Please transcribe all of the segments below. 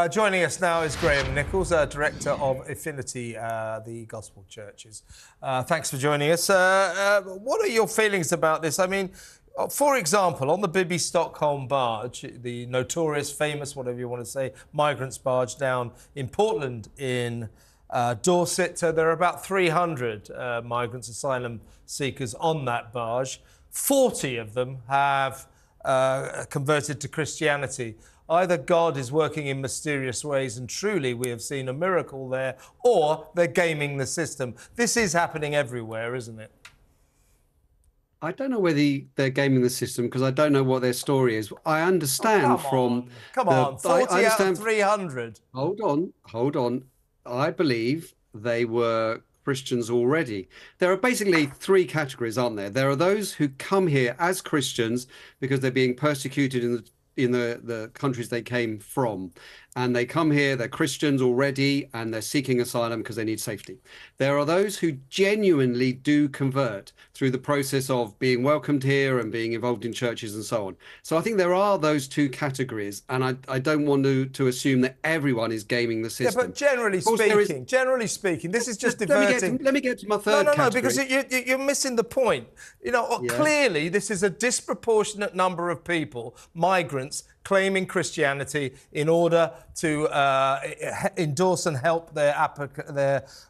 Joining us now is Graham Nicholls, Director of Affinity, the Gospel Churches. Thanks for joining us. What are your feelings about this? I mean, for example, on the Bibby Stockholm barge, the notorious, famous, whatever you want to say, migrants barge down in Portland in Dorset, there are about 300 migrants, asylum seekers on that barge. 40 of them have converted to Christianity. Either God is working in mysterious ways and truly we have seen a miracle there, or they're gaming the system. This is happening everywhere, isn't it? I don't know whether they're gaming the system because I don't know what their story is. I understand Come on, 40 out of 300. Hold on. I believe they were Christians already. There are basically three categories, aren't there? There are those who come here as Christians because they're being persecuted in the countries they came from. And they come here, they're Christians already, and they're seeking asylum because they need safety. There are those who genuinely do convert through the process of being welcomed here and being involved in churches and so on. So I think there are those two categories, and I don't want to assume that everyone is gaming the system. Yeah, but generally speaking, this is just diverting. Let me get to my third category. No, because you're missing the point. You know, clearly this is a disproportionate number of people, migrants, claiming Christianity in order to endorse and help their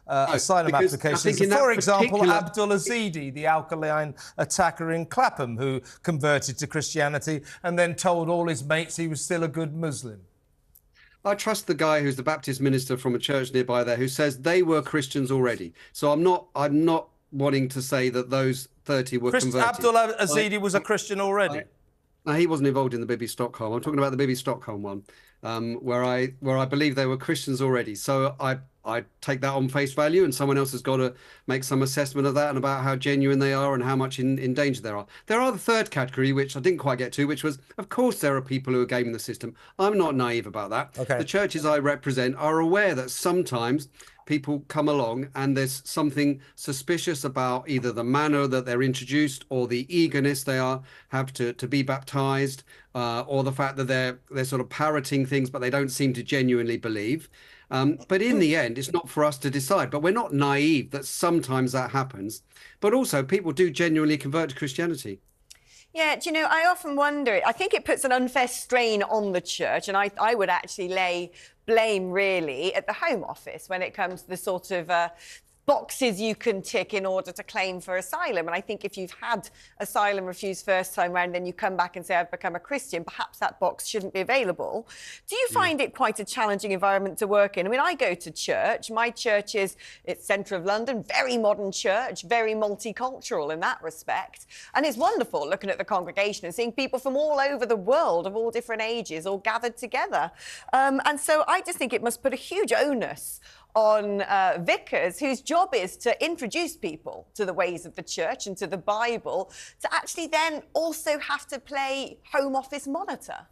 asylum applications. So for example, Abdul Ezedi, the alkali attacker in Clapham, who converted to Christianity and then told all his mates he was still a good Muslim. I trust the guy who's the Baptist minister from a church nearby there who says they were Christians already. So I'm not wanting to say that those 30 were converted. Abdul Ezedi was a Christian already. No, he wasn't involved in the Bibby Stockholm. I'm talking about the Bibby Stockholm one, where I believe they were Christians already. So I take that on face value, and someone else has got to make some assessment of that and about how genuine they are and how much in danger there are. There are the third category, which I didn't quite get to, which was, of course, there are people who are gaming the system. I'm not naive about that. Okay. The churches I represent are aware that sometimes people come along and there's something suspicious about either the manner that they're introduced or the eagerness they have to be baptized, or the fact that they're sort of parroting things but they don't seem to genuinely believe. But in the end, it's not for us to decide. But we're not naive that sometimes that happens. But also, people do genuinely convert to Christianity. Yeah, do you know, I often wonder, I think it puts an unfair strain on the church, and I would actually lay blame really at the Home Office when it comes to the sort of boxes you can tick in order to claim for asylum. And I think if you've had asylum refused first time round, then you come back and say, I've become a Christian, perhaps that box shouldn't be available. Do you find it quite a challenging environment to work in? I mean, I go to church. My church it's centre of London, very modern church, very multicultural in that respect. And it's wonderful looking at the congregation and seeing people from all over the world of all different ages all gathered together. And so I just think it must put a huge onus on vicars whose job is to introduce people to the ways of the church and to the Bible, to actually then also have to play Home Office monitor.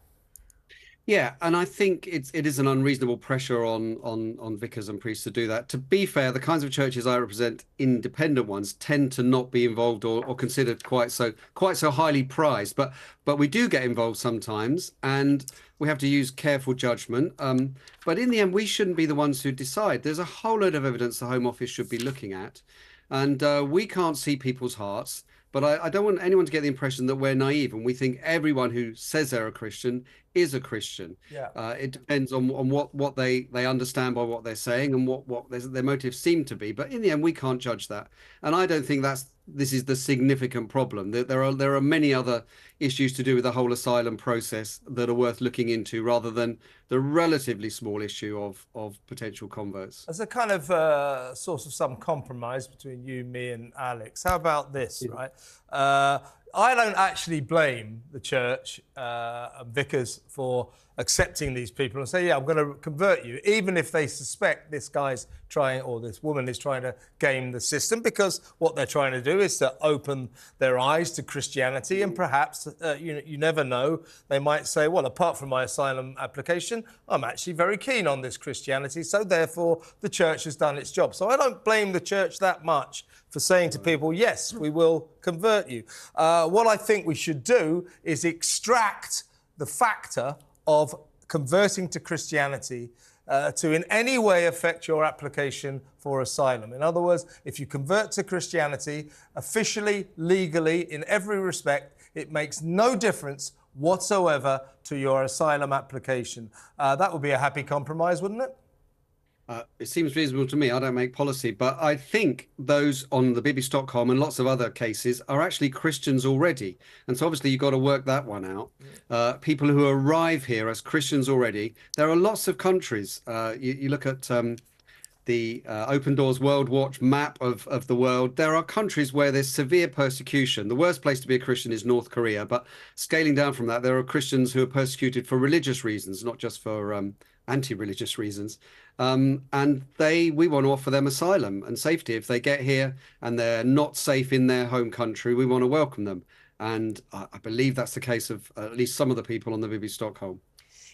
Yeah, and I think it is an unreasonable pressure on vicars and priests to do that. To be fair, the kinds of churches I represent, independent ones, tend to not be involved or considered quite so highly prized. But we do get involved sometimes, and we have to use careful judgment. But in the end, we shouldn't be the ones who decide. There's a whole load of evidence the Home Office should be looking at, and we can't see people's hearts. But I don't want anyone to get the impression that we're naive and we think everyone who says they're a Christian is a Christian. Yeah. It depends on what they understand by what they're saying and what their motives seem to be. But in the end, we can't judge that. And I don't think this is the significant problem. There are many other issues to do with the whole asylum process that are worth looking into, rather than the relatively small issue of potential converts. As a kind of source of some compromise between you, me and Alex, how about this, right? I don't actually blame the church and vicars for accepting these people and say, yeah, I'm going to convert you, even if they suspect this guy's trying, or this woman is trying to game the system, because what they're trying to do is to open their eyes to Christianity. And perhaps, you never know, they might say, well, apart from my asylum application, I'm actually very keen on this Christianity, so therefore the church has done its job. So I don't blame the church that much for saying to people, yes, we will convert you. What I think we should do is extract the factor of converting to Christianity to in any way affect your application for asylum. In other words, if you convert to Christianity, officially, legally, in every respect, it makes no difference whatsoever to your asylum application. That would be a happy compromise, wouldn't it? It seems reasonable to me. I don't make policy, but I think those on the BBC Stockholm and lots of other cases are actually Christians already. And so obviously you've got to work that one out. People who arrive here as Christians already, there are lots of countries. You look at the Open Doors World Watch map of the world. There are countries where there's severe persecution. The worst place to be a Christian is North Korea, but scaling down from that, there are Christians who are persecuted for religious reasons, not just for anti-religious reasons. And we want to offer them asylum and safety. If they get here and they're not safe in their home country, we want to welcome them. And I believe that's the case of at least some of the people on the BBC Stockholm.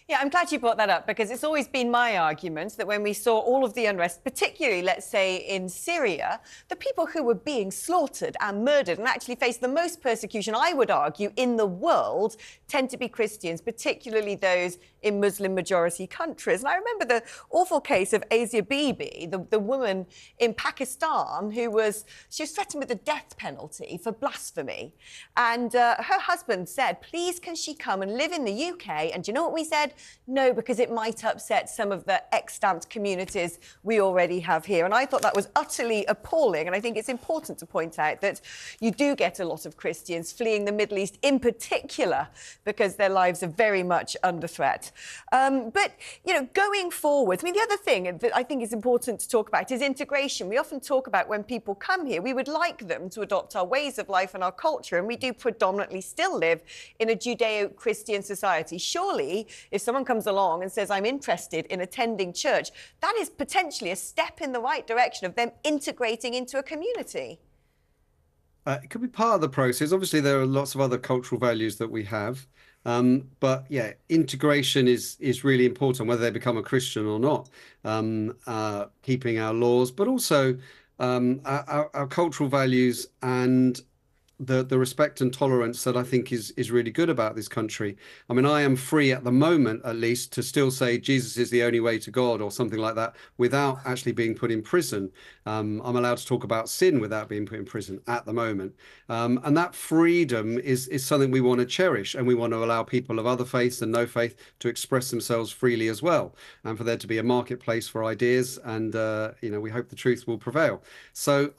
Yeah, I'm glad you brought that up, because it's always been my argument that when we saw all of the unrest, particularly, let's say, in Syria, the people who were being slaughtered and murdered and actually faced the most persecution, I would argue, in the world, tend to be Christians, particularly those in Muslim-majority countries. And I remember the awful case of Asia Bibi, the woman in Pakistan she was threatened with the death penalty for blasphemy. And her husband said, please, can she come and live in the UK? And do you know what we said? No, because it might upset some of the extant communities we already have here. And I thought that was utterly appalling. And I think it's important to point out that you do get a lot of Christians fleeing the Middle East in particular because their lives are very much under threat. But, you know, going forward, I mean, the other thing that I think is important to talk about is integration. We often talk about when people come here, we would like them to adopt our ways of life and our culture. And we do predominantly still live in a Judeo-Christian society. Surely, if someone comes along and says, I'm interested in attending church, that is potentially a step in the right direction of them integrating into a community. It could be part of the process. Obviously, there are lots of other cultural values that we have. But yeah, integration is really important, whether they become a Christian or not. Keeping our laws, but also our cultural values and the respect and tolerance that I think is really good about this country. I mean, I am free at the moment, at least, to still say Jesus is the only way to God or something like that without actually being put in prison. I'm allowed to talk about sin without being put in prison at the moment. And that freedom is something we want to cherish, and we want to allow people of other faiths and no faith to express themselves freely as well, and for there to be a marketplace for ideas. And, you know, we hope the truth will prevail. So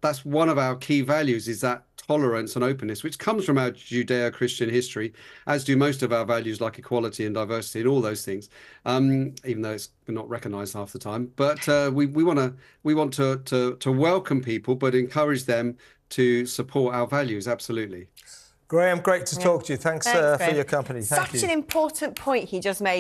that's one of our key values, is that tolerance and openness, which comes from our Judeo-Christian history, as do most of our values like equality and diversity and all those things, even though it's not recognised half the time. But we want to welcome people, but encourage them to support our values. Absolutely. Graham, great to talk to you. Thanks for your company. Thank you. Such an important point he just made.